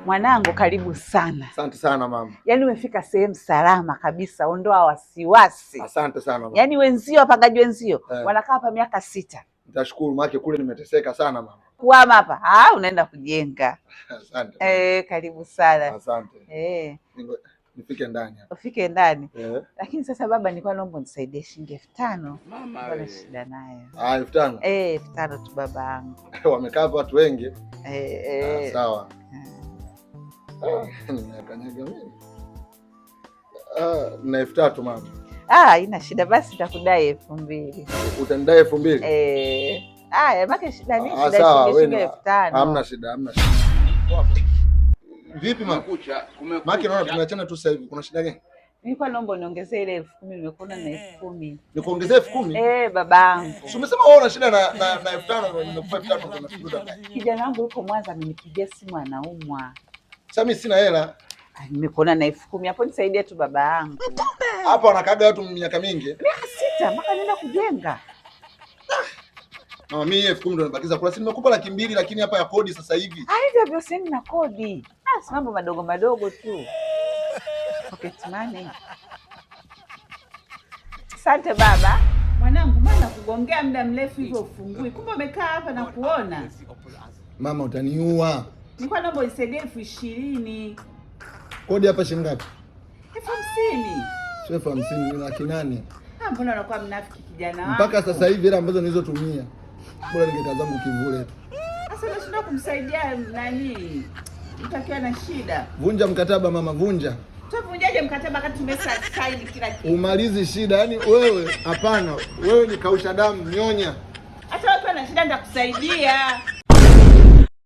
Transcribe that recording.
Mwanangu, karibu sana. Asante sana mama. Yaani umefika sehemu salama kabisa, ondoa wasiwasi. Asante sana mama. Yaani wenzio, wapangaji wenzio wanakaa hapa miaka 6. Nitashukuru maana kule nimeteseka sana mama. Kuhama hapa, unaenda kujenga. Asante. Karibu sana. Asante. Nifike ndani hapa. Ufike ndani. Lakini sasa baba, nilikuwa naomba unisaidie shilingi 5,000. Mama, kuna shida nayo. 5,000? 5,000 tu babangu. Wamekaa hapa watu wengi. Sawa. Nimekanyaga mimi. Na 3,000 mama. Haina shida, basi nitakudai 2,000. Utanidai 2,000? Haya, maki shida ni shida shilingi 5,000. Hamna shida. Vipi mama? Maki naona tumeachana tu sasa hivi. Kuna shida gani? Nilikuwa naomba niongezee ile 10,000, nimekuona na 10,000. Nikuongezee 10,000? Babangu. Si umesema wewe una shida na 5,000, nimekupa 5,000 unafuta. Kijana wangu yuko Mwanza, amenipigia simu anaumwa. Sasa mimi sina hela. Nimekuona na 10,000 hapo, nisaidie tu baba yangu. Hapa wanakaga watu miaka mingi. Miaka 6 mpaka nenda kujenga. Mama, mimi 10,000 ndo nabakiza kula. Si nimekupa 200,000 lakini hapa ya kodi sasa hivi. Hivyo sasa na kodi. Si mambo madogo madogo tu. Pocket money. Asante baba. Mwanangu, mbona kugongea muda mrefu hivyo ufungui? Kumbe umekaa hapa na kuona. Mama, utaniua. Nilikuwa naomba unisaidie 20,000. Kodi hapa shilingi ngapi? 50,000. Sio 50,000, ni 800,000. Mbona unakuwa mnafiki kijana wangu? Mpaka sasa hivi hela ambazo nilizotumia. Bora ningekaa zangu kivule tu. Sasa unashinda kumsaidia nani? Utakiwa na shida. Vunja mkataba mama, vunja. Tuvunjaje mkataba wakati tumesaini kila kitu? Umalizi shida. Yaani wewe hapana. Wewe ni kausha damu, nyonya. Hata wewe na shida nitakusaidia.